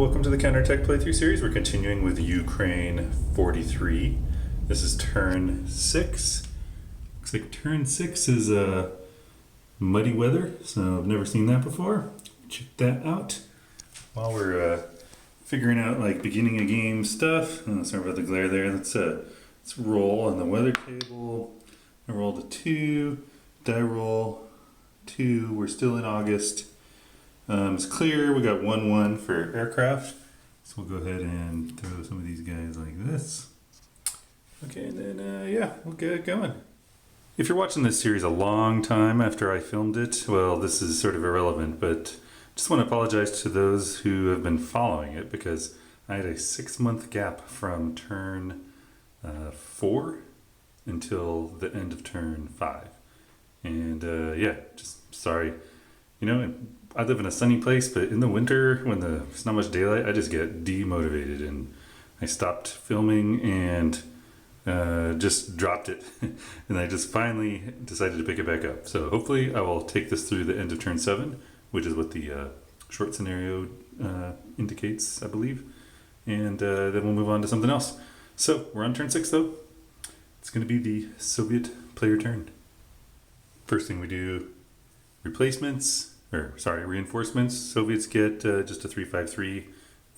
welcome to the Counterattack playthrough series. We're continuing with Ukraine 43. This is turn 6. Looks like turn 6 is muddy weather, so I've never seen that before. Check that out. While we're figuring out like beginning of game stuff, sorry about the glare there. Let's roll on the weather table. I rolled a 2, die roll 2. We're still in August. It's clear. We got 1-1 for aircraft. So we'll go ahead and throw some of these guys like this. Okay, and then yeah, we'll get it going. If you're watching this series a long time after I filmed it, well, this is sort of irrelevant, but just want to apologize to those who have been following it because I had a 6-month gap from turn 4 until the end of turn 5. And yeah, just sorry. You know, I live in a sunny place, but in the winter when there's not much daylight, I just get demotivated and I stopped filming and just dropped it. And I just finally decided to pick it back up. So hopefully I will take this through the end of turn 7, which is what the short scenario indicates, I believe. And then we'll move on to something else. So we're on turn 6 though. It's going to be the Soviet player turn. First thing we do, reinforcements. Soviets get just a 3-5-3.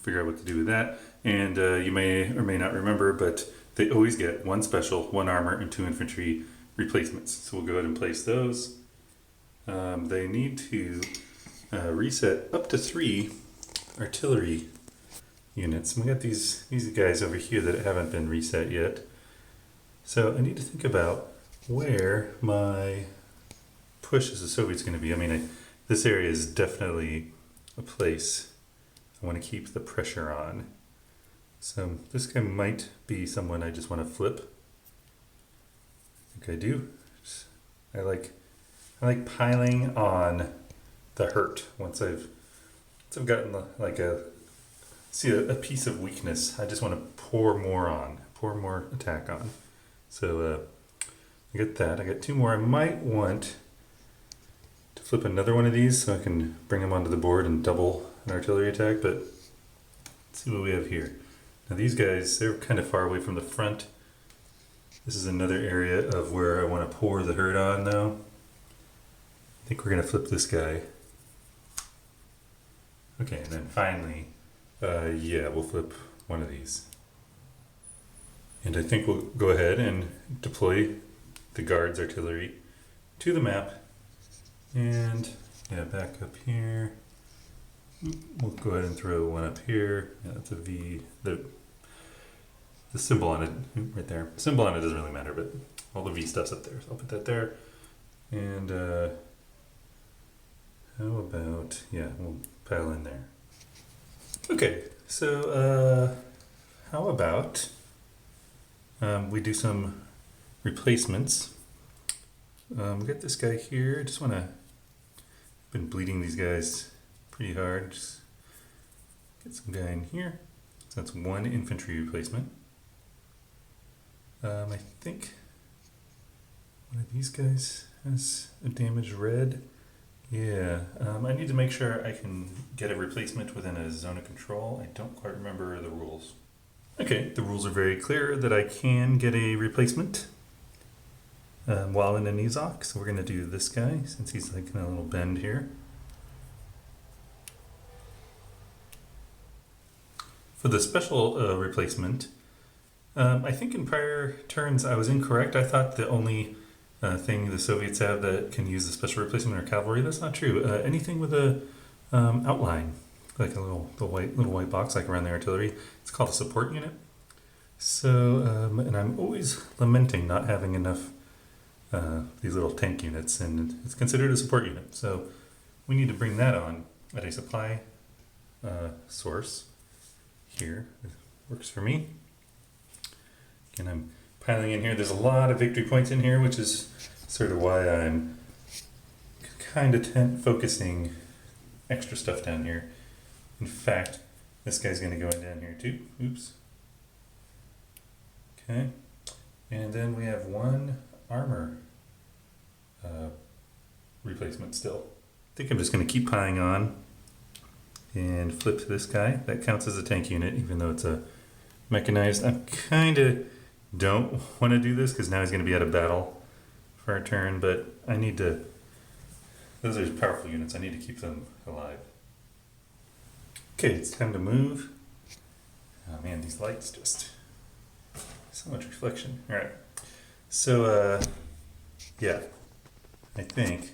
Figure out what to do with that. And you may or may not remember, but they always get 1 special, 1 armor, and 2 infantry replacements. So we'll go ahead and place those. They need to reset up to 3 artillery units. And we got these guys over here that haven't been reset yet. So I need to think about where my push as a Soviet's going to be. I mean, this area is definitely a place I want to keep the pressure on. So this guy might be someone I just want to flip. I think I do. I like piling on the hurt once I've gotten a piece of weakness. I just want to pour more attack on. So I get that. I got 2 more. I might want to flip another one of these so I can bring them onto the board and double an artillery attack, but let's see what we have here. Now these guys, they're kind of far away from the front. This is another area of where I want to pour the hurt on though. I think we're going to flip this guy. Okay, and then finally, yeah, we'll flip one of these. And I think we'll go ahead and deploy the Guards artillery to the map. And yeah, back up here. We'll go ahead and throw one up here. Yeah, that's a V. The symbol on it right there. The symbol on it doesn't really matter, but all the V stuff's up there. So I'll put that there. And how about, yeah, we'll pile in there. Okay, so how about we do some replacements. We got this guy here. Just want to, been bleeding these guys pretty hard. Just get some guy in here. So that's 1 infantry replacement. I think one of these guys has a damaged red. Yeah, I need to make sure I can get a replacement within a zone of control. I don't quite remember the rules. Okay, the rules are very clear that I can get a replacement while in a Nizhok. So we're going to do this guy since he's like in a little bend here. For the special replacement, I think in prior turns I was incorrect. I thought the only thing the Soviets have that can use the special replacement are cavalry. That's not true. Anything with a outline, like a little white box like around the artillery, it's called a support unit. So, and I'm always lamenting not having enough these little tank units, and it's considered a support unit. So we need to bring that on at a supply source here. It works for me. And I'm piling in here. There's a lot of victory points in here, which is sort of why I'm kind of focusing extra stuff down here. In fact, this guy's going to go in down here too. Oops. Okay. And then we have 1 armor replacement still. I think I'm just going to keep piling on and flip this guy. That counts as a tank unit, even though it's a mechanized. I kind of don't want to do this because now he's going to be out of battle for our turn, but I need to. Those are powerful units. I need to keep them alive. Okay, it's time to move. Oh man, these lights just so much reflection. All right, so yeah, I think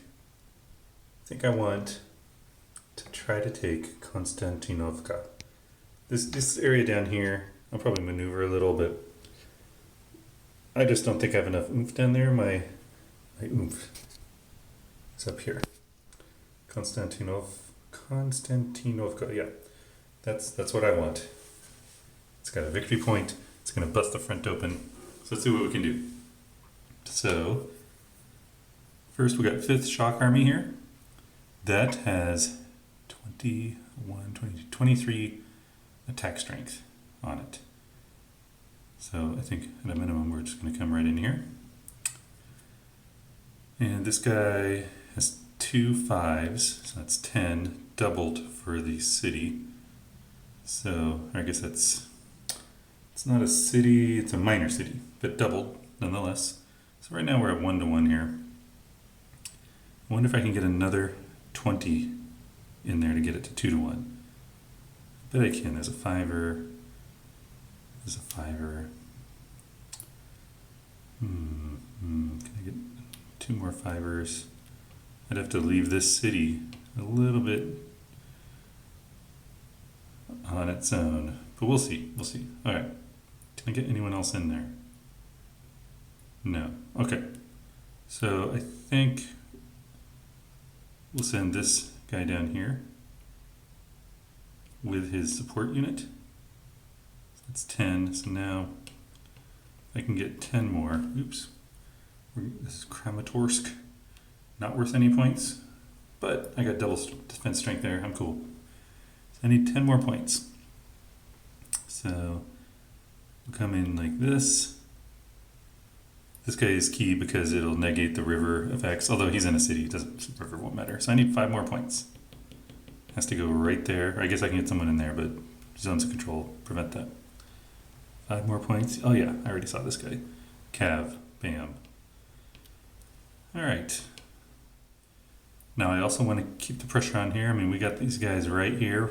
I want to try to take Konstantinovka. This area down here, I'll probably maneuver a little, but I just don't think I have enough oomph down there. My oomph is up here. Konstantinovka, yeah. That's what I want. It's got a victory point. It's going to bust the front open. So let's see what we can do. So, first we got 5th Shock Army here. That has 23 attack strength on it. So I think at a minimum we're just going to come right in here. And this guy has 2 5s, so that's 10, doubled for the city. So I guess it's not a city, it's a minor city, but doubled nonetheless. So right now we're at 1-to-1 here. I wonder if I can get another 20 in there to get it to 2-to-1. I bet I can. There's a 5er. There's a 5er. Can I get 2 more 5ers? I'd have to leave this city a little bit on its own, but we'll see. We'll see. All right. Can I get anyone else in there? No. Okay. So I think we'll send this guy down here with his support unit. That's 10. So now I can get 10 more. Oops. This is Kramatorsk. Not worth any points, but I got double defense strength there. I'm cool. So I need 10 more points. So we'll come in like this. This guy is key because it'll negate the river effects. Although he's in a city, river won't matter. So I need 5 more points. Has to go right there. I guess I can get someone in there, but zones of control prevent that. 5 more points. Oh yeah, I already saw this guy. Cav. Bam. All right. Now I also want to keep the pressure on here. I mean, we got these guys right here,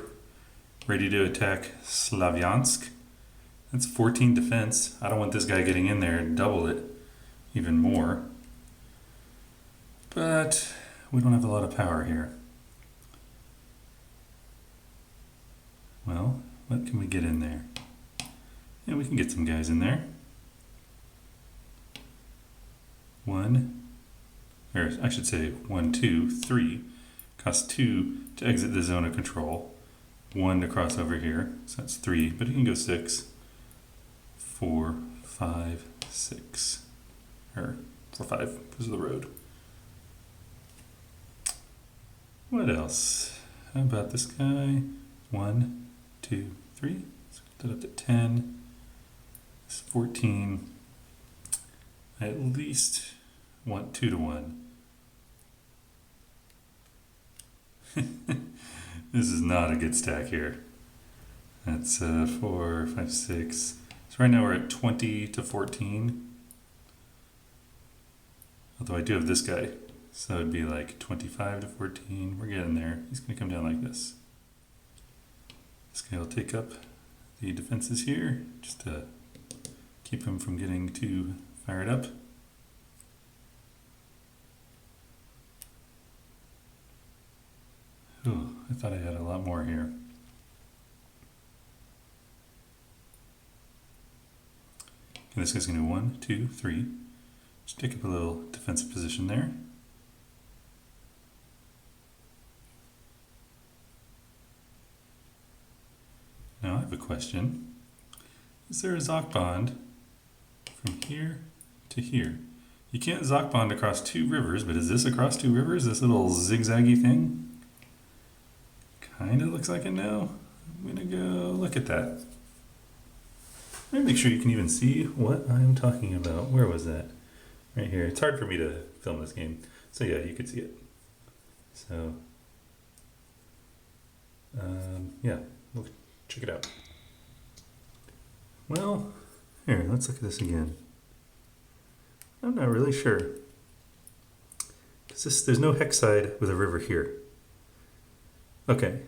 ready to attack Slavyansk. That's 14 defense. I don't want this guy getting in there and double it even more. But we don't have a lot of power here. Well, what can we get in there? Yeah, we can get some guys in there. 1, or I should say 1, 2, 3. Costs 2 to exit the zone of control. 1 to cross over here, so that's 3, but it can go 6. 4, 5, 6. Or 4, 5 because of the road. What else? How about this guy? 1, 2, 3. Let's get that up to 10. It's 14. I at least want 2-to-1. This is not a good stack here. That's 4, 5, 6. So right now we're at 20 to 14. Although I do have this guy. So it'd be like 25 to 14. We're getting there. He's going to come down like this. This guy will take up the defenses here just to keep him from getting too fired up. Oh, I thought I had a lot more here. Okay, this guy's going to do 1, 2, 3. Just take up a little defensive position there. Now I have a question. Is there a Zokbond from here to here? You can't Zokbond across 2 rivers, but is this across 2 rivers? This little zigzaggy thing? Kinda looks like it now. I'm gonna go look at that. Let me make sure you can even see what I'm talking about. Where was that? Right here. It's hard for me to film this game. So yeah, you could see it. So Yeah, we'll check it out. Well, here, let's look at this again. I'm not really sure. There's no hex side with a river here. Okay,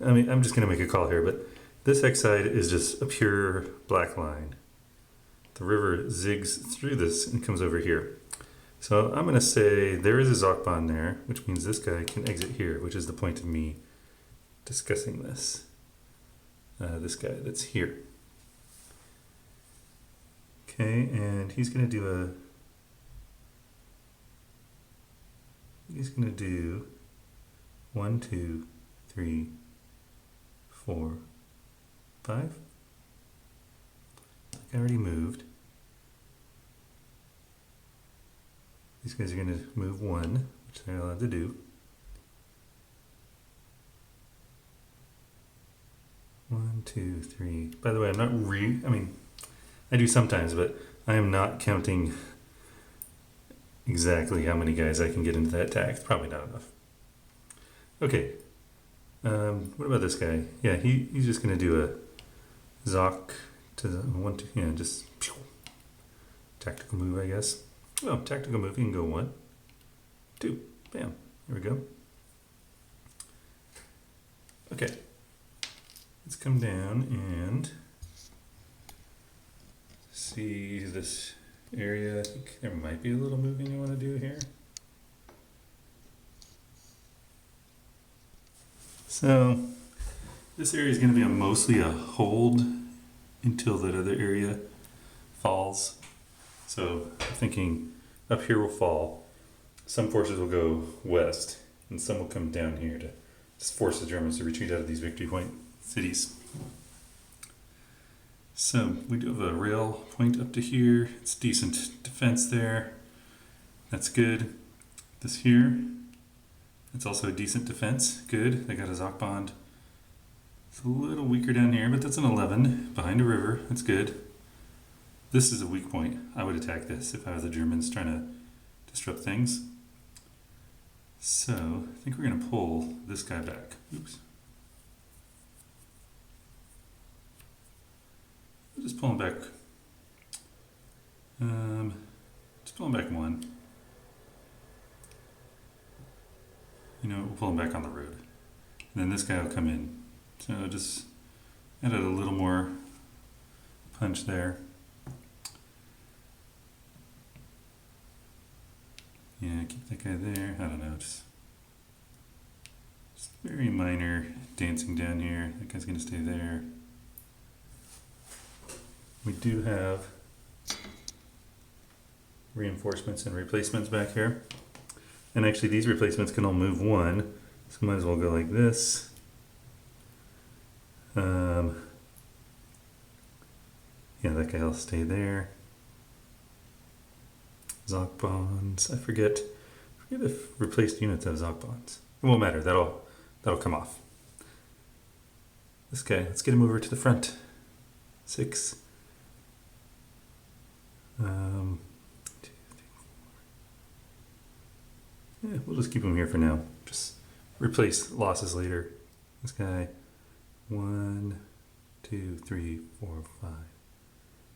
I mean, I'm just going to make a call here, but this hex side is just a pure black line. The river zigs through this and comes over here. So I'm going to say there is a Zokbon there, which means this guy can exit here, which is the point of me discussing this. This guy that's here. Okay, and he's going to do he's going to do 1, 2, 3, 4, 5. I already moved. These guys are going to move 1, which they're allowed to do. 1, 2, 3. By the way, I'm not I mean, I do sometimes, but I am not counting exactly how many guys I can get into that tag. It's probably not enough. Okay. What about this guy? Yeah, he's just going to do a Zok to the 1, 2, yeah, just pew. Tactical move, I guess. Oh, tactical move, you can go 1, 2, bam, here we go. Okay, let's come down and see this area. I think there might be a little moving you want to do here. So this area is going to be mostly a hold until that other area falls. So I'm thinking up here will fall. Some forces will go west, and some will come down here to just force the Germans to retreat out of these victory point cities. So we do have a rail point up to here. It's decent defense there. That's good. This here, it's also a decent defense. Good. They got a Zokbon. It's a little weaker down here, but that's an 11 behind a river. That's good. This is a weak point. I would attack this if I was the Germans trying to disrupt things. So I think we're going to pull this guy back. Oops. We'll just pull him back. Just pull him back 1. You know, we'll pull him back on the road. And then this guy will come in. So just add a little more punch there. Yeah, keep that guy there. I don't know, just very minor dancing down here. That guy's going to stay there. We do have reinforcements and replacements back here. And actually these replacements can all move 1, so might as well go like this. Yeah, that guy will stay there. Zokbons. I forget if replaced units have Zokbons. It won't matter. That'll come off. This guy. Let's get him over to the front. 6. 2, 3, 4. Yeah, we'll just keep him here for now. Just replace losses later. This guy. 1, 2, 3, 4, 5,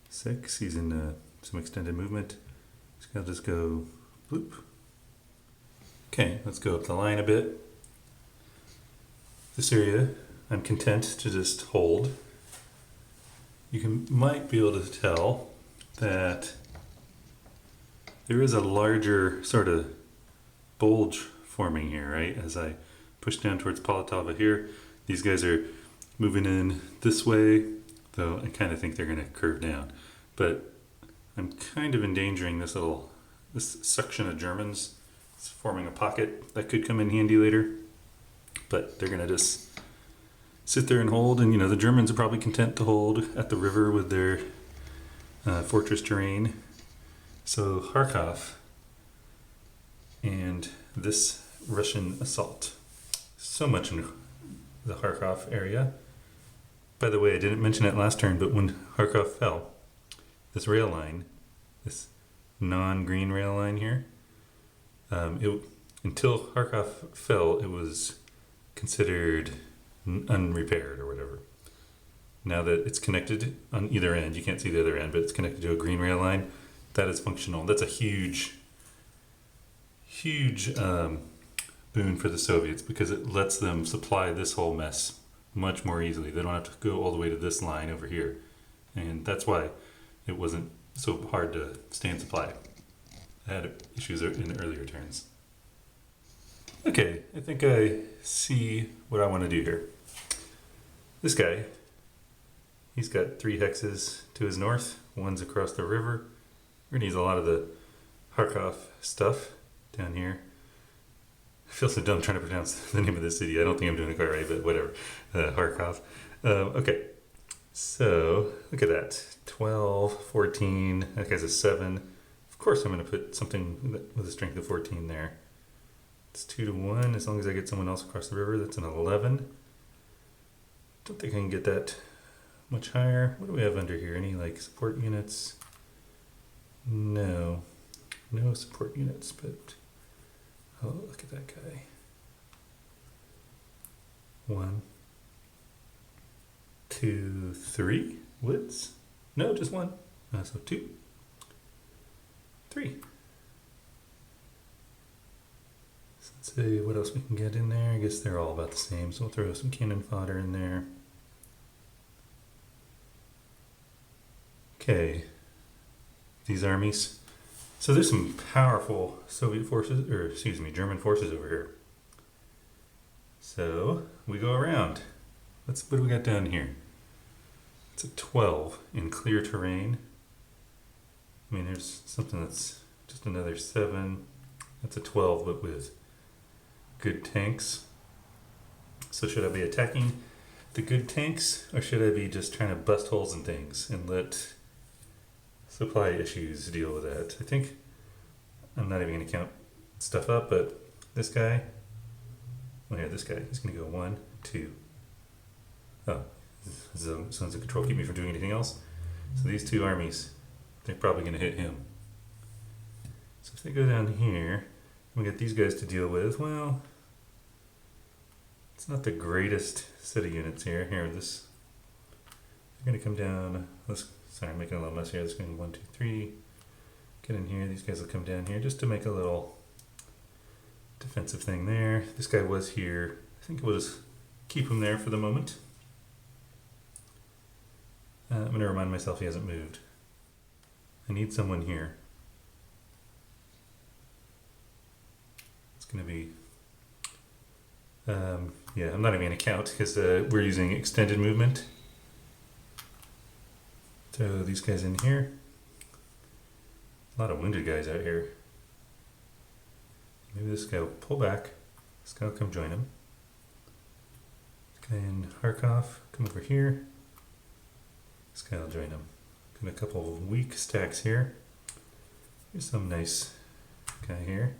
6. He's in some extended movement. I'll just go bloop. Okay, let's go up the line a bit. This area, I'm content to just hold. You might be able to tell that there is a larger sort of bulge forming here, right? As I push down towards Poltava here, these guys are moving in this way, though I kind of think they're going to curve down. But I'm kind of endangering this section of Germans. It's forming a pocket that could come in handy later, but they're gonna just sit there and hold. And you know, the Germans are probably content to hold at the river with their fortress terrain. So Kharkov and this Russian assault. So much in the Kharkov area. By the way, I didn't mention it last turn, but when Kharkov fell, this rail line, this non-green rail line here, until Kharkov fell, it was considered unrepaired or whatever. Now that it's connected on either end, you can't see the other end, but it's connected to a green rail line, that is functional. That's a huge boon for the Soviets because it lets them supply this whole mess much more easily. They don't have to go all the way to this line over here. And that's why it wasn't so hard to stay in supply. I had issues in earlier turns. Okay, I think I see what I want to do here. This guy, he's got 3 hexes to his north, one's across the river. We're going to use a lot of the Kharkov stuff down here. I feel so dumb trying to pronounce the name of the city. I don't think I'm doing it quite right, but whatever. Kharkov. Okay, so look at that. 12, 14, that guy's a 7. Of course I'm going to put something with a strength of 14 there. It's 2 to 1, as long as I get someone else across the river. That's an 11. Don't think I can get that much higher. What do we have under here? Any like support units? No support units, but oh, look at that guy. 1, 2, 3 woods? No, just 1. So 2, 3. So let's see what else we can get in there. I guess they're all about the same, so we'll throw some cannon fodder in there. Okay, these armies. So there's some powerful Soviet forces, or excuse me, German forces over here. So we go around. What do we got down here? It's a 12 in clear terrain. I mean, there's something that's just another 7. That's a 12, but with good tanks. So should I be attacking the good tanks, or should I be just trying to bust holes in things and let supply issues deal with that? I think I'm not even going to count stuff up, but this guy, well, yeah, this guy, he's going to go 1, 2. Oh, zones of control keep me from doing anything else. So these 2 armies, they're probably going to hit him. So if they go down here, we get these guys to deal with. Well, it's not the greatest set of units here. Here, this, they're going to come down. Sorry, I'm making a little mess here. This is going to be 1, 2, 3. Get in here. These guys will come down here just to make a little defensive thing there. This guy was here. I think we'll just keep him there for the moment. I'm going to remind myself he hasn't moved. I need someone here. It's going to be, yeah, I'm not even going to count because we're using extended movement. So these guys in here. A lot of wounded guys out here. Maybe this guy will pull back. This guy will come join him. This guy in Kharkov, come over here. This guy will join him. Got a couple of weak stacks here. Here's some nice guy here.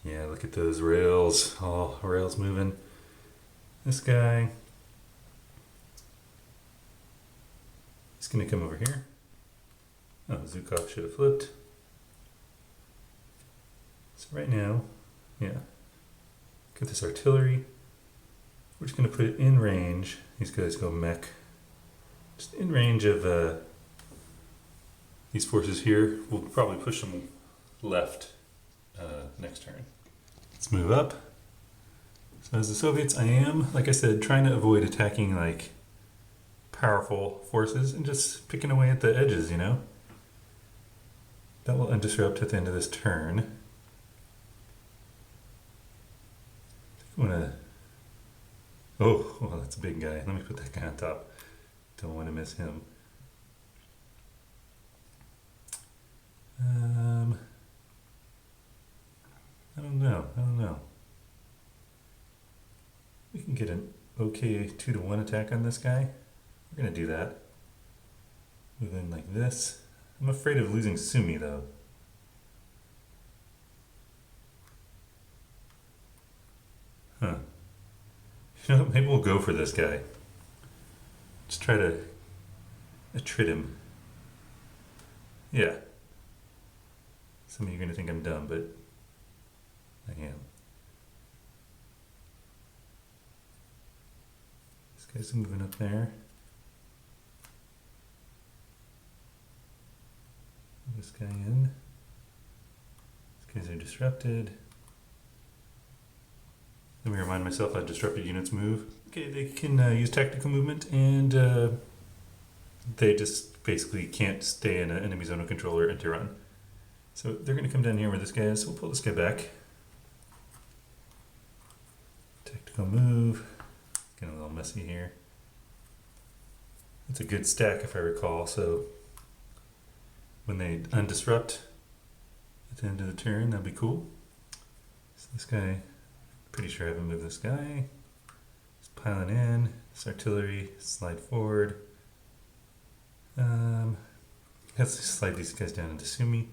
Yeah, look at those rails. Oh, rails moving. This guy. He's going to come over here. Oh, Zhukov should have flipped. So right now, yeah, get this artillery. We're just going to put it in range. These guys go mech. Just in range of these forces here. We'll probably push them left next turn. Let's move up. So as the Soviets, I am, like I said, trying to avoid attacking like powerful forces and just picking away at the edges, you know? That will undisrupt at the end of this turn. I want to... Oh, well, that's a big guy. Let me put that guy on top. Don't want to miss him. I don't know. We can get an okay 2 to 1 attack on this guy. We're going to do that. Move in like this. I'm afraid of losing Sumy though. Huh. You know, maybe we'll go for this guy. Just try to attrit him. Yeah. Some of you are going to think I'm dumb, but I am. This guy's moving up there. This guy in. These guys are disrupted. Let me remind myself how disrupted units move. Okay, they can use tactical movement, and they just basically can't stay in an enemy zone of control or enter run. So they're going to come down here where this guy is. So we'll pull this guy back. Tactical move. Getting a little messy here. It's a good stack if I recall. So when they undisrupt at the end of the turn, that'd be cool. So this guy, pretty sure I haven't moved this guy. He's piling in. This artillery, slide forward. Let's slide these guys down into Sumi.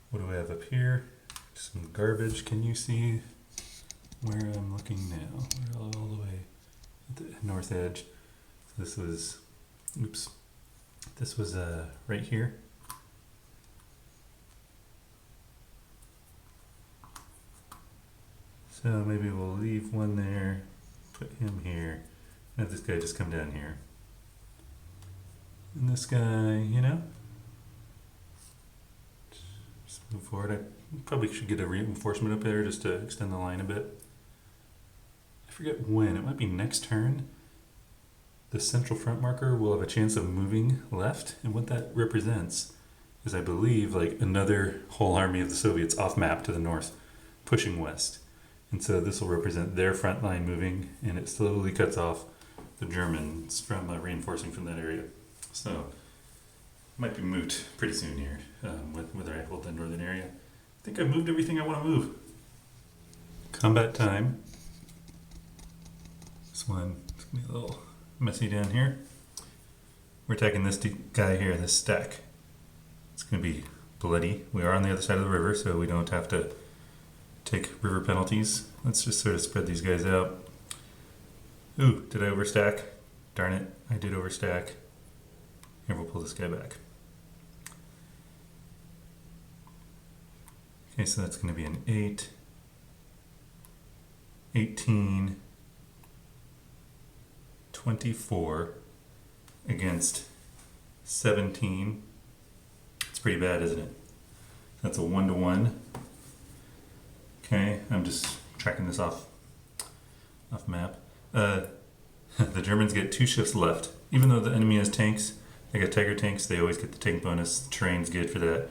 What do we have up here? Some garbage. Can you see where I'm looking now? We're all the way at the north edge. So this was, oops. This was right here. So maybe we'll leave one there, put him here, and have this guy just come down here. And this guy, you know, just move forward. I probably should get a reinforcement up there just to extend the line a bit. I forget when, it might be next turn. The central front marker will have a chance of moving left, and what that represents is, I believe, like another whole army of the Soviets off map to the north, pushing west. And so this will represent their front line moving, and it slowly cuts off the Germans from reinforcing from that area. So, might be moot pretty soon here, whether I hold the northern area. I think I've moved everything I want to move. Combat time. This one is going to be a little messy down here. We're attacking this guy here, this stack. It's going to be bloody. We are on the other side of the river, so we don't have to take river penalties. Let's just sort of spread these guys out. Ooh, did I overstack? Darn it, I did overstack. Here, we'll pull this guy back. Okay, so that's going to be an 8, 18, 24 against 17. It's pretty bad, isn't it? That's a 1-to-1. Okay, I'm just tracking this off map. The Germans get 2 shifts left. Even though the enemy has tanks, they got Tiger tanks, they always get the tank bonus. The terrain's good for that.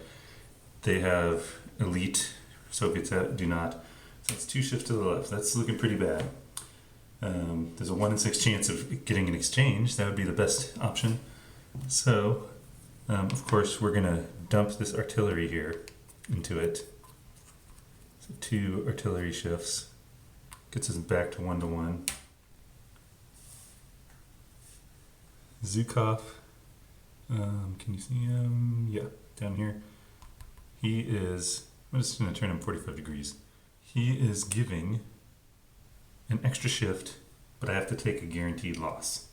They have elite, Soviets do not. So it's 2 shifts to the left. That's looking pretty bad. There's a 1 in 6 chance of getting an exchange. That would be the best option. So, of course, we're going to dump this artillery here into it. So 2 artillery shifts. Gets us back to 1-to-1. Zhukov. Can you see him? Yeah, down here. He is, I'm just going to turn him 45 degrees. He is giving an extra shift, but I have to take a guaranteed loss.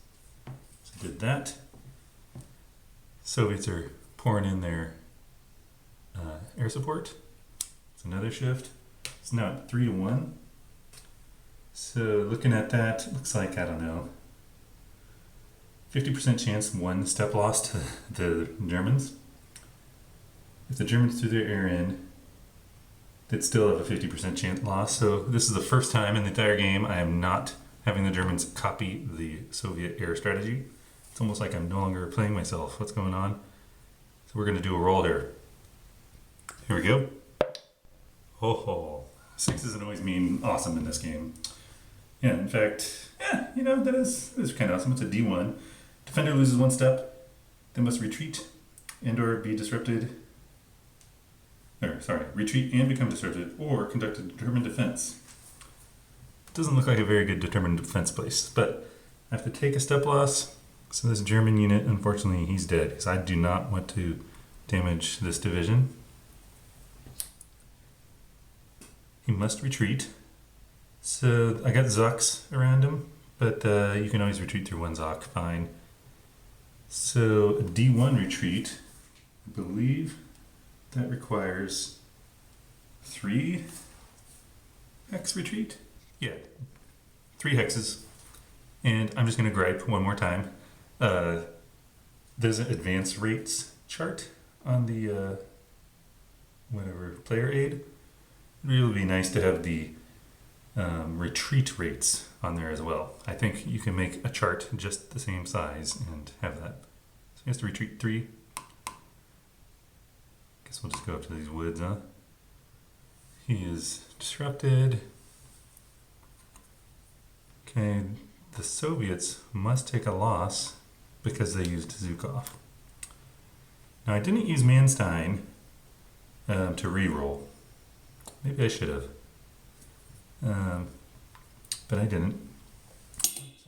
So I did that. Soviets are pouring in their air support. It's another shift. It's now at 3-to-1. So looking at that, it looks like, I don't know, 50% chance 1 step loss to the Germans. If the Germans threw their air in, they'd still have a 50% chance loss. So this is the first time in the entire game I am not having the Germans copy the Soviet air strategy. It's almost like I'm no longer playing myself. What's going on? So we're going to do a roll here. Here we go. Oh, 6 doesn't always mean awesome in this game. Yeah, in fact, yeah, you know, that is kind of awesome. It's a D1. Defender loses 1 step. They must retreat and or be disrupted. Retreat and become disrupted or conduct a determined defense. Doesn't look like a very good determined defense place, but I have to take a step loss. So this German unit, unfortunately, he's dead because I do not want to damage this division. He must retreat. So I got Zoks around him, but you can always retreat through 1 Zok, fine. So a D1 retreat, I believe that requires 3 hex retreat? Yeah, 3 hexes. And I'm just going to gripe one more time. There's an advance rates chart on the whatever player aid. It really would be nice to have the retreat rates on there as well. I think you can make a chart just the same size and have that. So he has to retreat 3. Guess we'll just go up to these woods, huh? He is disrupted. Okay, the Soviets must take a loss because they used Zhukov. Now I didn't use Manstein to reroll. Maybe I should have. But I didn't.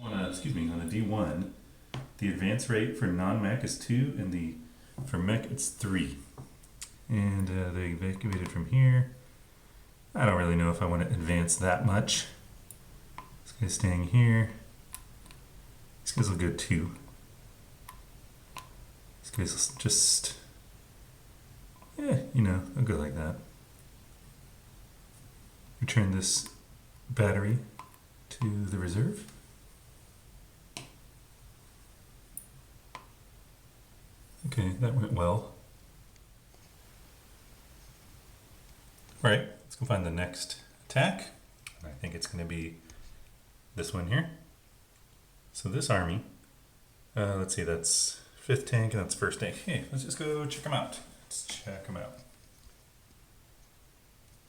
On a D1, the advance rate for non-mech is 2, and for mech it's 3. And they evacuated from here. I don't really know if I want to advance that much. This guy's staying here. These guys will go 2. These guys will just, I'll go like that. Return this battery to the reserve. Okay, that went well. All right, let's go find the next attack. I think it's going to be this one here. So this army, let's see, that's 5th tank and that's 1st tank. Hey, let's just go check them out. Let's check them out.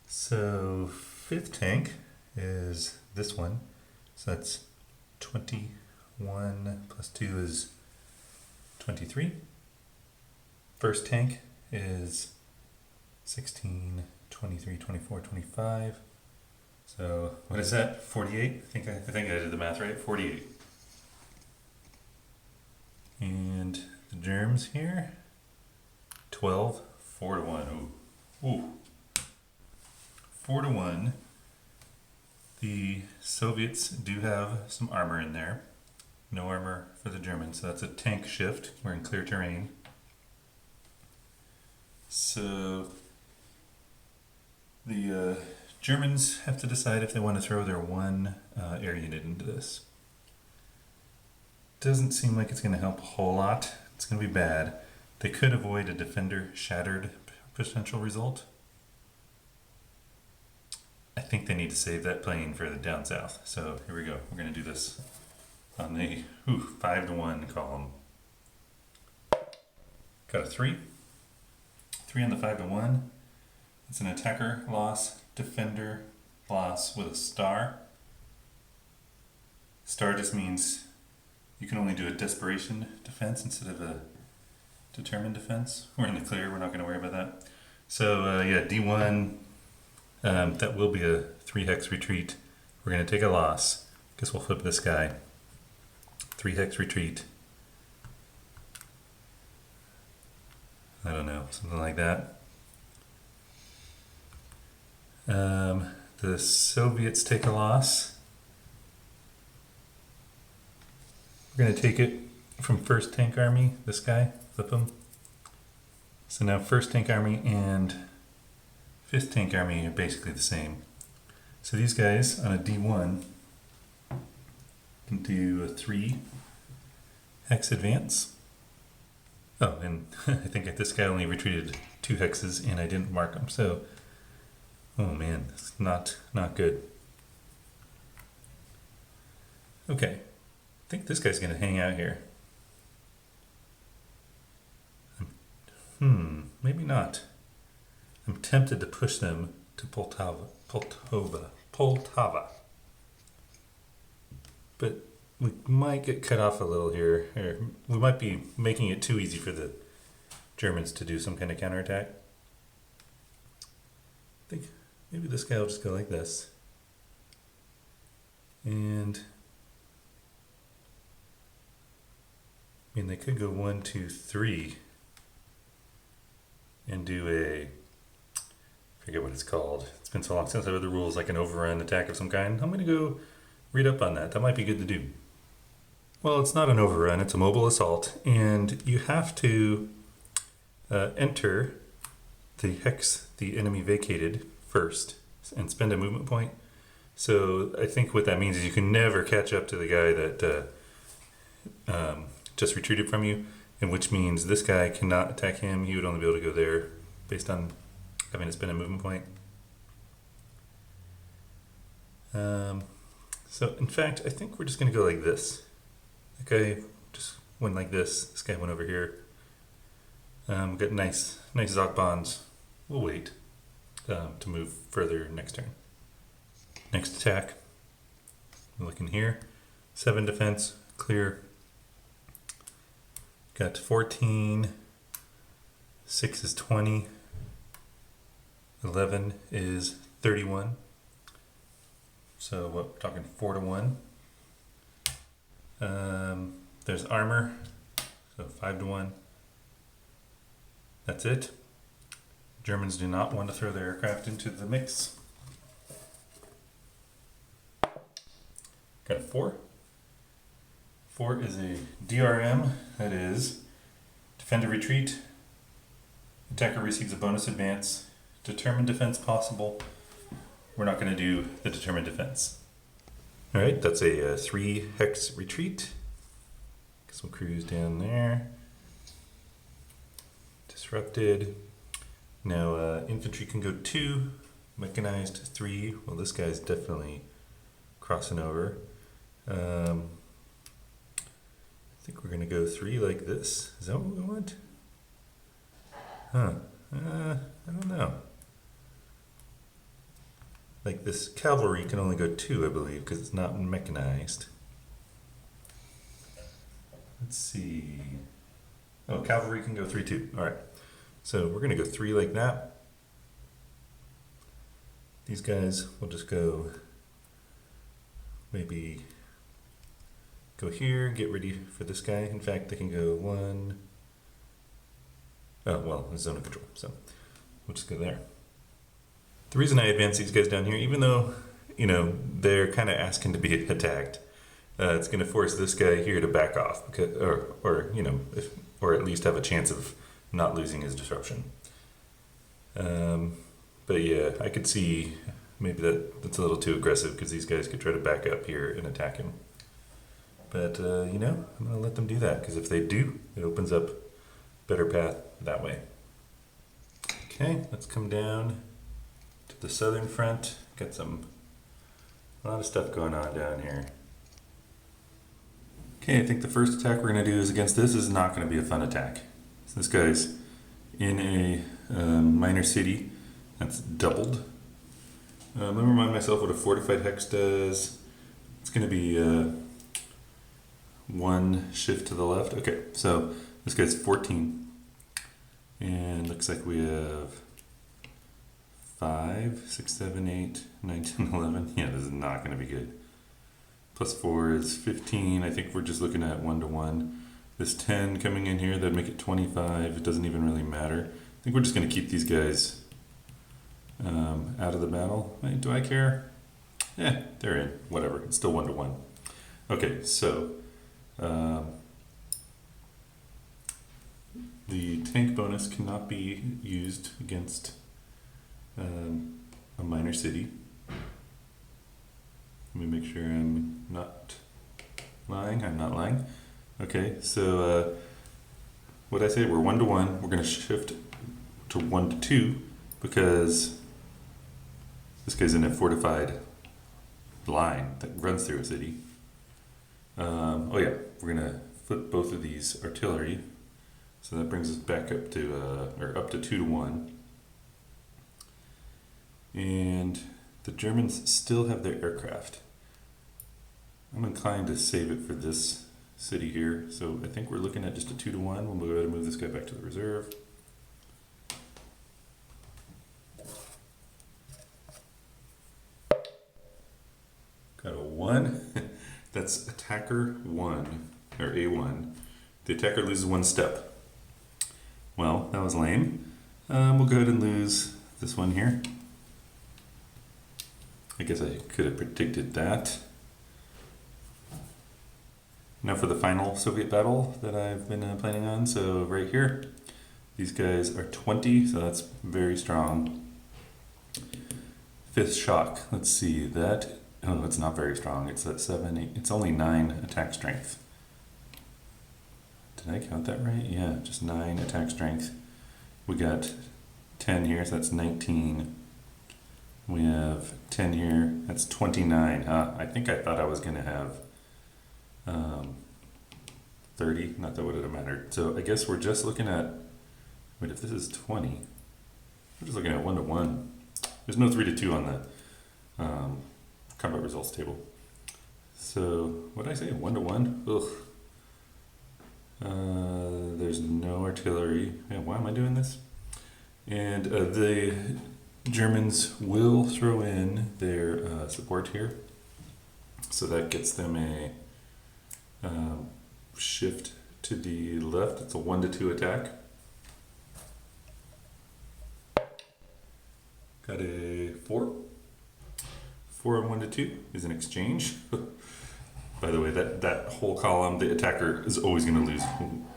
So 5th tank is this one. So that's 21 plus 2 is 23. 1st tank is 16, 23, 24, 25. So what is that? 48? I think I did the math right. 48. And the germs here, 12, 4 to 1. Ooh. 4 to 1. The Soviets do have some armor in there. No armor for the Germans, so that's a tank shift. We're in clear terrain. So the Germans have to decide if they want to throw their one air unit into this. Doesn't seem like it's going to help a whole lot. It's going to be bad. They could avoid a defender shattered potential result. I think they need to save that plane for the down south. So here we go. We're going to do this on the 5 to 1 column. Got a 3. 3 on the 5 to 1. It's an attacker loss, defender loss with a star. Star just means you can only do a desperation defense instead of a determined defense. We're in the clear, we're not going to worry about that. So D1, that will be a 3 hex retreat. We're going to take a loss. Guess we'll flip this guy. 3 hex retreat. I don't know, something like that. The Soviets take a loss. We're going to take it from 1st Tank Army, this guy, flip him. So now 1st Tank Army and 5th Tank Army are basically the same. So these guys on a D1 can do a 3 hex advance. Oh, and I think this guy only retreated 2 hexes and I didn't mark him, so oh man, it's not good. Okay, I think this guy's gonna hang out here. Maybe not. I'm tempted to push them to Poltava. But we might get cut off a little here. We might be making it too easy for the Germans to do some kind of counterattack. I think maybe this guy will just go like this. And I mean, they could go 1, 2, 3 and do I forget what it's called. It's been so long since I read the rules, like an overrun attack of some kind. I'm going to go read up on that. That might be good to do. Well, it's not an overrun, it's a mobile assault, and you have to enter the hex the enemy vacated first and spend a movement point. So I think what that means is you can never catch up to the guy that just retreated from you, and which means this guy cannot attack him. He would only be able to go there based on having to spend a movement point. So in fact, I think we're just going to go like this. Okay, just went like this. This guy went over here. We got nice Zoc bonds. We'll wait to move further next turn. Next attack. We're looking here. 7 defense, clear. Got 14. 6 is 20. 11 is 31. So what, we're talking 4 to 1. There's armor, so 5 to 1. That's it. Germans do not want to throw their aircraft into the mix. Got a 4. 4 is a DRM, that is defend a retreat. Attacker receives a bonus advance. Determined defense possible. We're not going to do the determined defense. Alright, that's a 3 hex retreat. Guess we'll cruise down there. Disrupted. Now infantry can go 2, mechanized 3. Well, this guy's definitely crossing over. I think we're gonna go 3 like this. Is that what we want? Huh? I don't know. Like this cavalry can only go 2, I believe, because it's not mechanized. Let's see. Oh, cavalry can go 3 too. All right. So we're gonna go 3 like that. These guys will just go, maybe go here, get ready for this guy. In fact, they can go 1. Oh, well, zone of control. So we'll just go there. The reason I advance these guys down here, even though, you know, they're kind of asking to be attacked, it's going to force this guy here to back off, because, or you know, or at least have a chance of not losing his disruption. But yeah, I could see maybe that's a little too aggressive, because these guys could try to back up here and attack him. But you know, I'm going to let them do that, because if they do, it opens up a better path that way. Okay, let's come down to the southern front. Got a lot of stuff going on down here. Okay, I think the first attack we're going to do is against this. This is not going to be a fun attack. So this guy's in a minor city that's doubled. Let me remind myself what a fortified hex does. It's going to be 1 shift to the left. Okay, so this guy's 14. And looks like we have 5, 6, 7, 8, 9, 10, 11. Yeah, this is not going to be good. Plus 4 is 15. I think we're just looking at 1 to 1. This 10 coming in here, that'd make it 25. It doesn't even really matter. I think we're just going to keep these guys out of the battle. Wait, do I care? Yeah, they're in. Whatever. It's still 1 to 1. Okay, so the tank bonus cannot be used against a minor city. Let me make sure I'm not lying. I'm not lying. Okay, so what I say, we're 1 to 1. We're going to shift to 1 to 2 because this guy's in a fortified line that runs through a city. Oh yeah, we're going to flip both of these artillery. So that brings us back up to, or up to 2 to 1. And the Germans still have their aircraft. I'm inclined to save it for this city here. So I think we're looking at just a 2 to 1. We'll go ahead and move this guy back to the reserve. Got a 1. That's attacker 1, or A1. The attacker loses 1 step. Well, that was lame. We'll go ahead and lose this one here. I guess I could have predicted that. Now for the final Soviet battle that I've been planning on. So right here, these guys are 20, so that's very strong. 5th shock. Let's see, that Oh, it's not very strong. It's at 7, 8. It's only 9 attack strength. Did I count that right? Yeah, just 9 attack strength. We got 10 here, so that's 19. We have 10 here, that's 29. I think I thought I was going to have 30. Not that would have mattered. So I guess we're just looking at, wait, if this is 20, we're just looking at 1 to 1. There's no 3 to 2 on the combat results table. So what did I say? 1 to 1? Ugh. There's no artillery. Yeah, why am I doing this? And the Germans will throw in their support here. So that gets them a shift to the left. It's a 1 to 2 attack. Got a 4. 4 and 1 to 2 is an exchange. By the way, that whole column, the attacker is always going to lose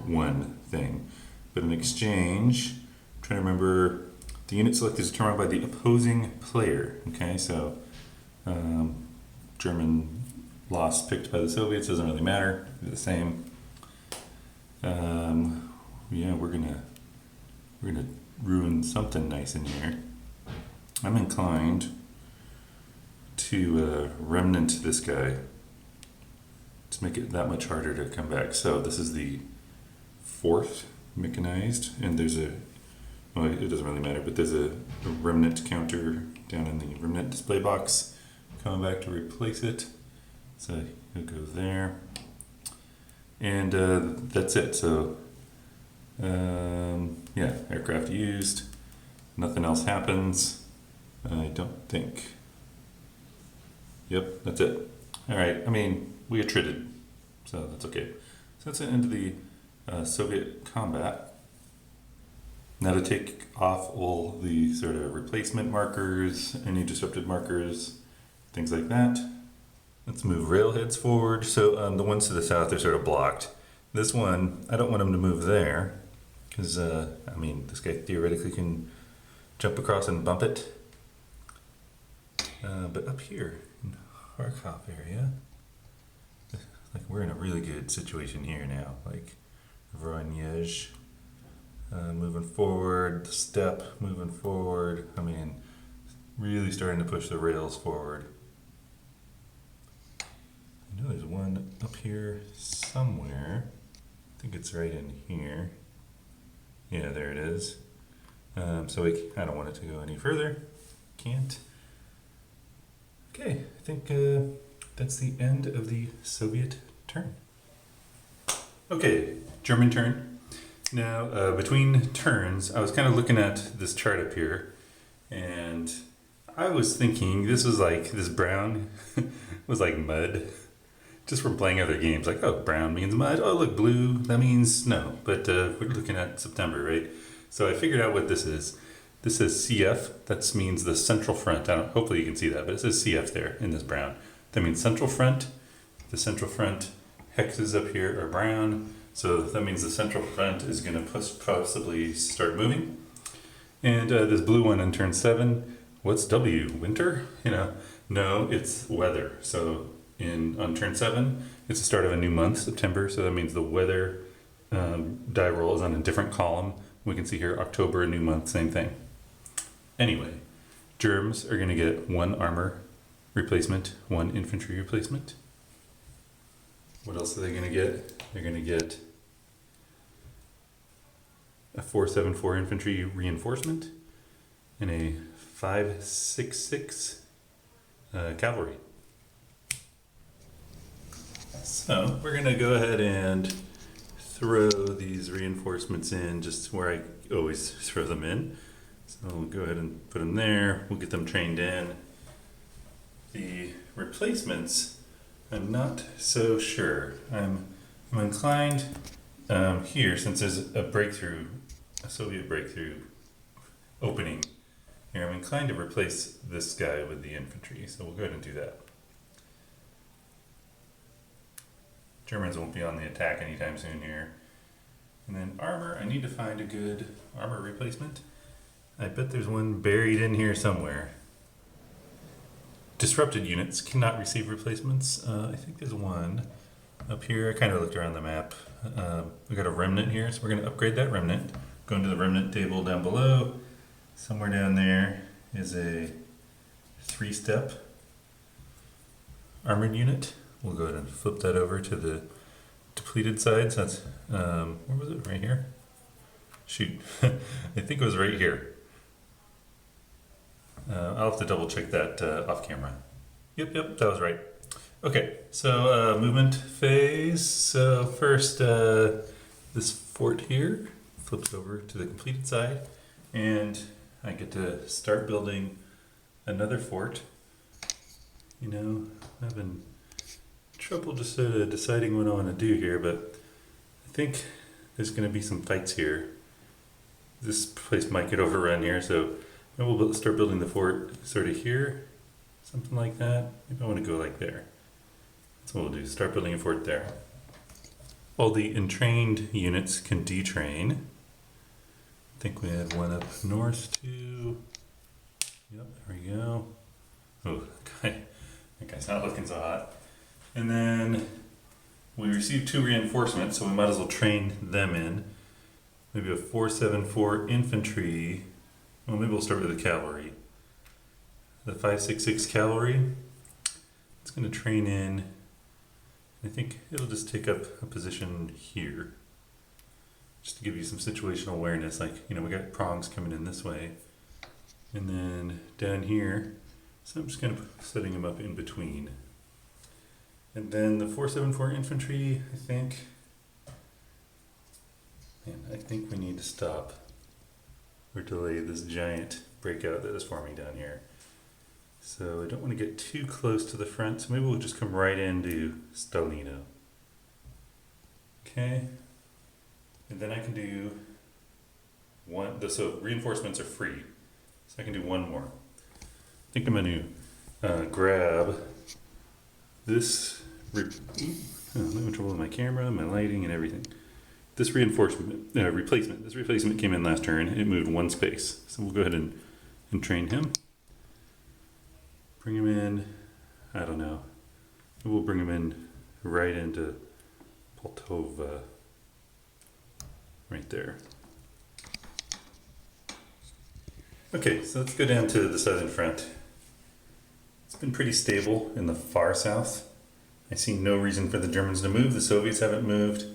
one thing. But in exchange, I'm trying to remember, the unit selected is determined by the opposing player. Okay, so German loss picked by the Soviets doesn't really matter. They're the same. Yeah, we're gonna ruin something nice in here. I'm inclined to remnant this guy to make it that much harder to come back. So this is the 4th mechanized, and there's a, well, it doesn't really matter, but there's a remnant counter down in the remnant display box coming back to replace it. So he'll go there, and that's it. So yeah, aircraft used, nothing else happens, I don't think. Yep, that's it. All right, I mean, we attrited, so that's okay. So that's the end of the Soviet combat. Now to take off all the sort of replacement markers, any disrupted markers, things like that. Let's move railheads forward. So the ones to the south are sort of blocked. This one, I don't want them to move there, because, I mean, this guy theoretically can jump across and bump it. But up here, in Kharkov area, like we're in a really good situation here now. Like Voronezh moving forward, the steppe moving forward. I mean, really starting to push the rails forward. I know there's one up here somewhere. I think it's right in here. Yeah, there it is. So I don't want it to go any further. Can't. Okay, I think that's the end of the Soviet turn. Okay, German turn. Now, between turns, I was kind of looking at this chart up here, and I was thinking this was like, this brown was like mud, just from playing other games. Like, oh, brown means mud. Oh, look, blue, that means snow. But we're looking at September, right? So I figured out what this is. This says CF, that means the central front. Hopefully you can see that, but it says CF there in this brown. That means central front. The central front hexes up here are brown, so that means the central front is going to possibly start moving. And this blue one in turn 7, what's W? Winter? You know, no, it's weather. So on turn 7, it's the start of a new month, September. So that means the weather die roll is on a different column. We can see here October, a new month, same thing. Anyway, Germs are going to get 1 armor replacement, 1 infantry replacement. What else are they going to get? They're going to get a 474 infantry reinforcement and a 566 cavalry. So we're going to go ahead and throw these reinforcements in just where I always throw them in. So we'll go ahead and put them there. We'll get them trained in. The replacements, I'm not so sure. I'm inclined here, since there's a breakthrough, a Soviet breakthrough opening here, I'm inclined to replace this guy with the infantry. So we'll go ahead and do that. Germans won't be on the attack anytime soon here. And then armor, I need to find a good armor replacement. I bet there's one buried in here somewhere. disrupted units cannot receive replacements. I think there's one up here. I kind of looked around the map. We got a remnant here, so we're going to upgrade that remnant. Go into the remnant table down below. Somewhere down there is a 3-step armored unit. We'll go ahead and flip that over to the depleted side. So that's, where was it? Right here? Shoot, I think it was right here. I'll have to double check that off camera. Yep, that was right. Okay, so movement phase. So first, this fort here flips over to the completed side, and I get to start building another fort. You know, I'm having trouble just sort of deciding what I want to do here, but I think there's going to be some fights here. This place might get overrun here, so maybe we'll start building the fort sort of here, something like that. Maybe I want to go like there. That's what we'll do, start building a fort there. All the entrained units can detrain. I think we had one up north too. Yep, there we go. Oh, that guy's not looking so hot. And then we received 2 reinforcements, so we might as well train them in. Maybe a 474 infantry. Well, maybe we'll start with the cavalry. The 566 cavalry. It's going to train in. I think it'll just take up a position here. Just to give you some situational awareness, like, you know, we got prongs coming in this way. And then down here, so I'm just kind of setting them up in between. And then the 474 infantry, I think we need to stop or delay this giant breakout that is forming down here. So I don't want to get too close to the front, so maybe we'll just come right into Stalino. Okay, and then I can do one, so reinforcements are free, so I can do one more. I think I'm going to grab this, I'm having trouble with my camera, my lighting, and everything. This replacement. This replacement came in last turn. It moved 1 space, so we'll go ahead and train him. Bring him in. I don't know. We'll bring him in right into Poltova. Right there. Okay, so let's go down to the southern front. It's been pretty stable in the far south. I see no reason for the Germans to move. The Soviets haven't moved.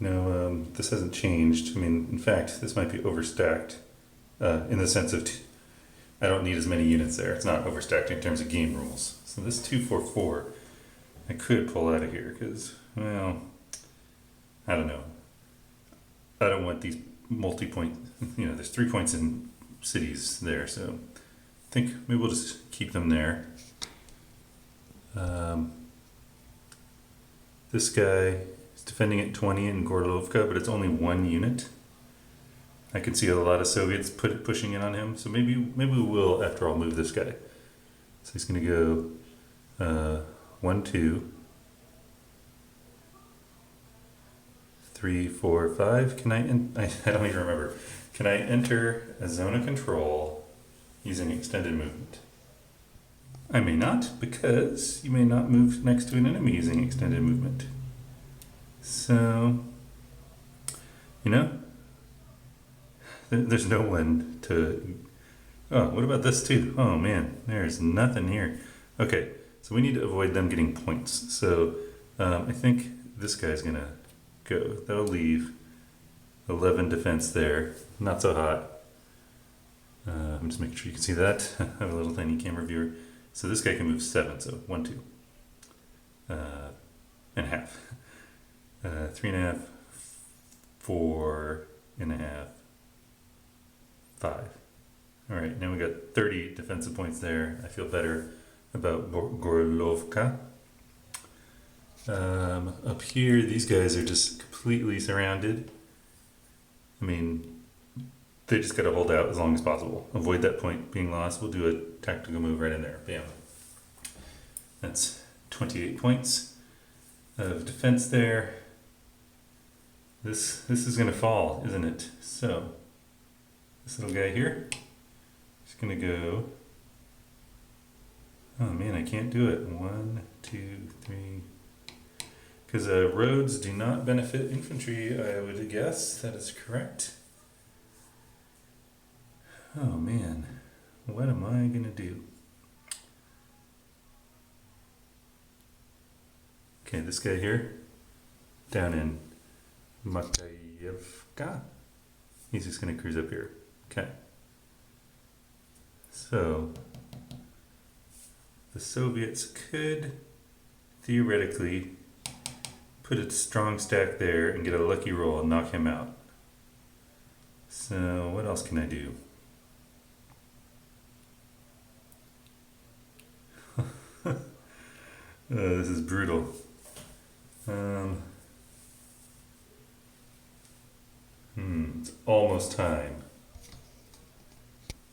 You know, this hasn't changed. I mean, in fact, this might be overstacked in the sense of I don't need as many units there. It's not overstacked in terms of game rules. So this 244, I could pull out of here because, well, I don't know. I don't want these multi-point, you know, there's 3 points in cities there, so I think maybe we'll just keep them there. This guy is defending at 20 in Gorlovka, but it's only 1 unit. I can see a lot of Soviets pushing in on him, so maybe we will, after all, move this guy. So he's going to go 1, 2, 3, 4, 5. Can I don't even remember. Can I enter a zone of control using extended movement? I may not, because you may not move next to an enemy using extended movement. So, you know, there's no one to... Oh, what about this too? Oh man, there's nothing here. Okay, so we need to avoid them getting points. So I think this guy's gonna go. That'll leave 11 defense there. Not so hot. I'm just making sure you can see that. I have a little tiny camera viewer. So this guy can move 7, so 1, 2. And a half. 3.5, 4.5, 5. All right, now we got 30 defensive points there. I feel better about Gorlovka. Up here, these guys are just completely surrounded. I mean, they just got to hold out as long as possible. Avoid that point being lost. We'll do a tactical move right in there. Bam. That's 28 points of defense there. This is going to fall, isn't it? So, this little guy here is going to go Oh man, I can't do it. 1, 2, 3. Because roads do not benefit infantry, I would guess. That is correct. Oh man, what am I gonna do? Okay, this guy here, down in Makayevka, he's just gonna cruise up here. Okay. So, the Soviets could theoretically put a strong stack there and get a lucky roll and knock him out. So, what else can I do? This is brutal. It's almost time.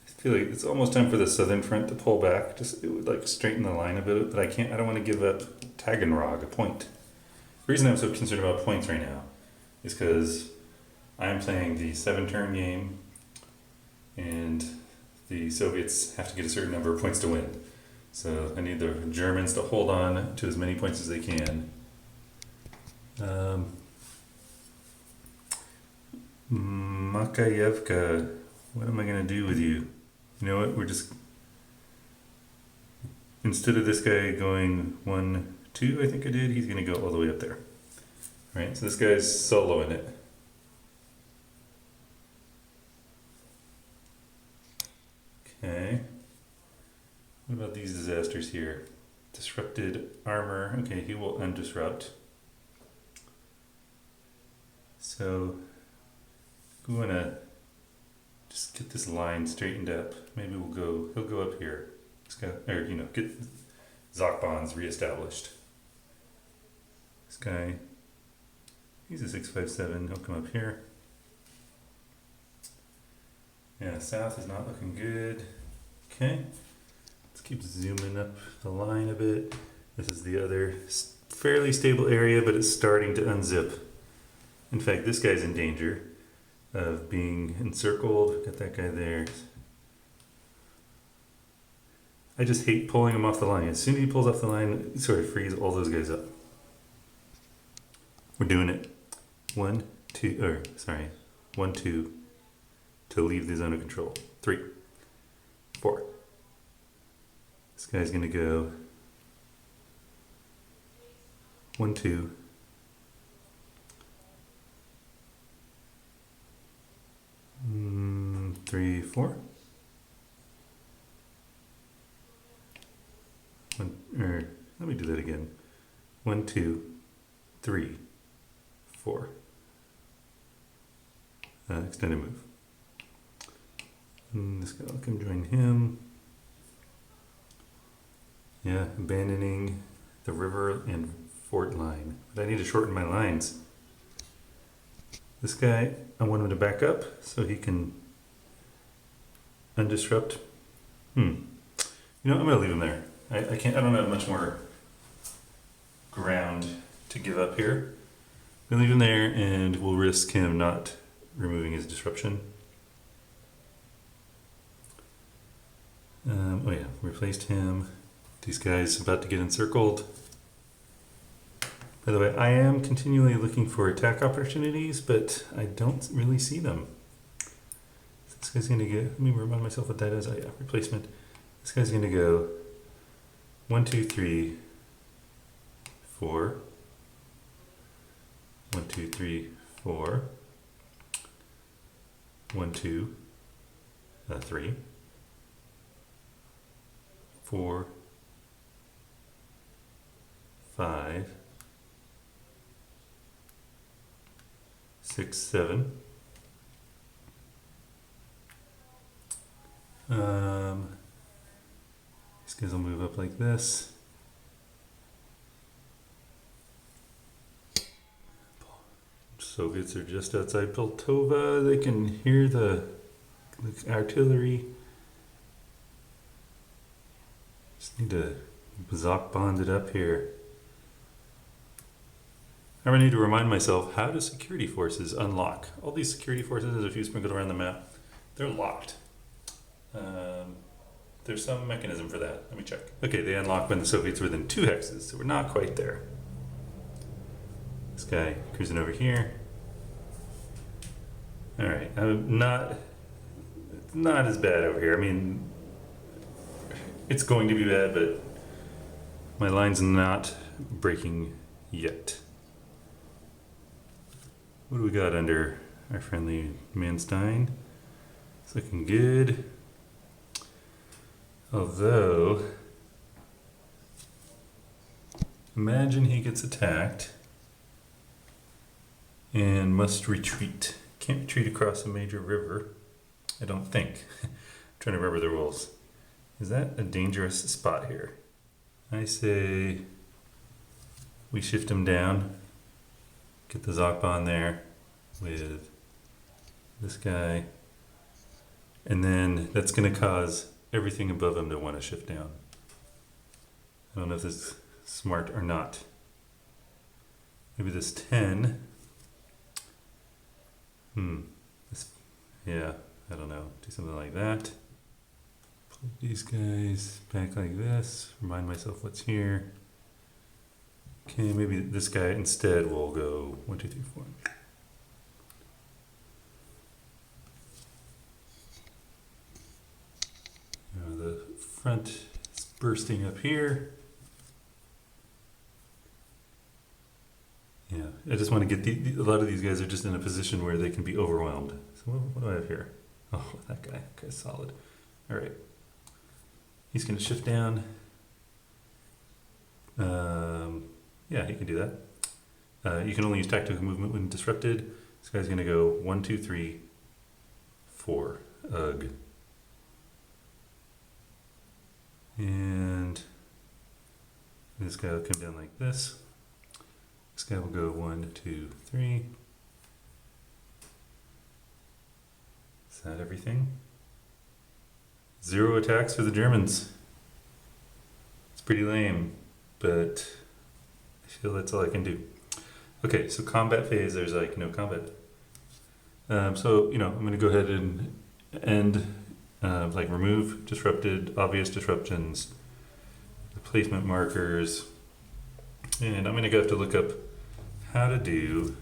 I feel like it's almost time for the southern front to pull back. Just it would like straighten the line a bit, but I can't. I don't want to give up Taganrog a point. The reason I'm so concerned about points right now is because I'm playing the 7-turn game, and the Soviets have to get a certain number of points to win. So I need the Germans to hold on to as many points as they can. Makayevka, what am I going to do with you? You know what, we're just, instead of this guy going 1, 2, I think I did, he's going to go all the way up there. Right, so this guy's soloing it. Okay. What about these disasters here? Disrupted armor. Okay, he will undisrupt. So, we want to just get this line straightened up. Maybe he'll go up here. Get Zoc bonds reestablished. This guy, he's a 657, he'll come up here. Yeah, south is not looking good. Okay, let's keep zooming up the line a bit. This is the other fairly stable area, but it's starting to unzip. In fact, this guy's in danger of being encircled. Got that guy there. I just hate pulling him off the line. As soon as he pulls off the line, it sort of frees all those guys up. We're doing it. 1, 2, to leave the zone of control. 3, 4. This guy's gonna go 1, 2. 3, 4. Let me do that again. 1, 2, 3, 4. Extended move. And this guy will come join him. Yeah, abandoning the river and fort line. But I need to shorten my lines. This guy, I want him to back up so he can undisrupt. I'm gonna leave him there. I don't have much more ground to give up here. We'll leave him there and we'll risk him not removing his disruption. Replaced him. These guys about to get encircled. By the way, I am continually looking for attack opportunities, but I don't really see them. This guy's gonna go, let me remind myself what that is. Oh yeah, replacement. This guy's gonna go 1, 2, 3, 4. 1, 2, 3, 4. 1, 2, 3. 4, 5, 6, 7. These guys will move up like this. Soviets are just outside Poltava. They can hear the artillery. Just need to Zoc bond it up here. I need to remind myself, how do security forces unlock? All these security forces, there's a few sprinkled around the map, they're locked. There's some mechanism for that. Let me check. Okay, they unlock when the Soviets are within 2 hexes, so we're not quite there. This guy cruising over here. All right, not as bad over here. I mean, it's going to be bad, but my line's not breaking yet. What do we got under our friendly Manstein? It's looking good. Although, imagine he gets attacked and must retreat. Can't retreat across a major river, I don't think. I'm trying to remember the rules. Is that a dangerous spot here? I say we shift him down, get the Zokban there with this guy, and then that's going to cause everything above him to want to shift down. I don't know if this is smart or not. Maybe this 10. Yeah, I don't know. Do something like that. Put these guys back like this. Remind myself what's here. Okay, maybe this guy instead will go 1, 2, 3, 4. Now the front is bursting up here. Yeah, I just want to get a lot of these guys are just in a position where they can be overwhelmed. So what do I have here? Oh, that guy. Okay, solid. All right. He's going to shift down. Yeah, he can do that. You can only use tactical movement when disrupted. This guy's going to go 1, 2, 3, 4. Ugh. And this guy will come down like this. This guy will go 1, 2, 3. Is that everything? 0 attacks for the Germans. It's pretty lame, but I feel that's all I can do. Okay, so combat phase, there's like no combat. So, I'm going to go ahead and end, like remove disrupted, obvious disruptions, replacement markers, and I'm going to have to look up how to do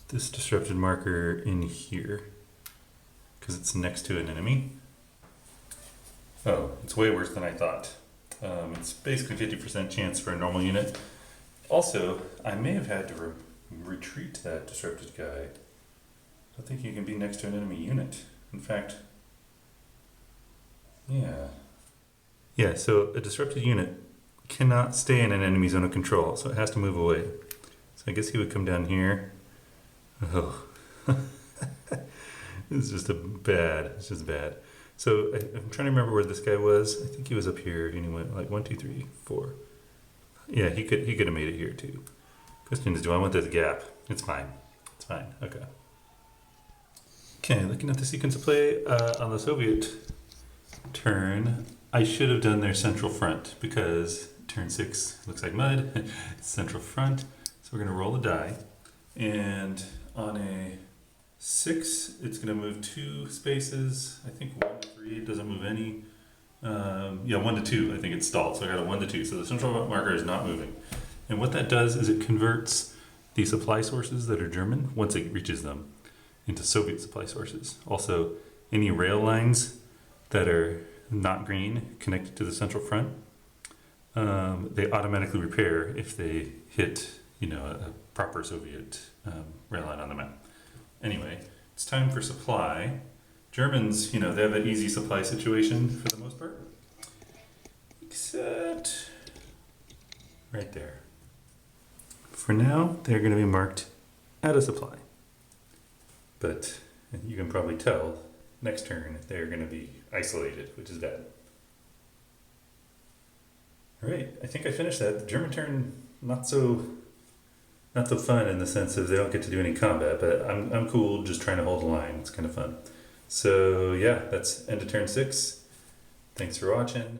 this disrupted marker in here because it's next to an enemy. Oh, it's way worse than I thought. It's basically 50% chance for a normal unit. Also, I may have had to retreat that disrupted guy. I don't think you can be next to an enemy unit. In fact, yeah, so a disrupted unit cannot stay in an enemy zone of control, so it has to move away. So I guess he would come down here. Oh, it's just it's just bad. So I'm trying to remember where this guy was. I think he was up here and he went like 1, 2, 3, 4. Yeah, he could have made it here too. Question is, do I want this gap? It's fine. It's fine. Okay. Okay, looking at the sequence of play on the Soviet turn, I should have done their central front because turn 6 looks like mud. Central front. So we're going to roll a die, and on a 6, it's going to move 2 spaces. I think 1 to 3 it doesn't move any. 1 to 2, I think it's stalled. So I got a 1 to 2. So the central marker is not moving. And what that does is it converts the supply sources that are German, once it reaches them, into Soviet supply sources. Also, any rail lines that are not green connected to the central front, they automatically repair if they hit, a proper Soviet rail line on the map. Anyway, it's time for supply. Germans, they have an easy supply situation for the most part, except right there. For now, they're going to be marked out of supply. But you can probably tell next turn they're going to be isolated, which is bad. All right, I think I finished that. The German turn, not so fun in the sense of they don't get to do any combat, but I'm cool just trying to hold the line. It's kind of fun. So yeah, that's end of turn 6. Thanks for watching.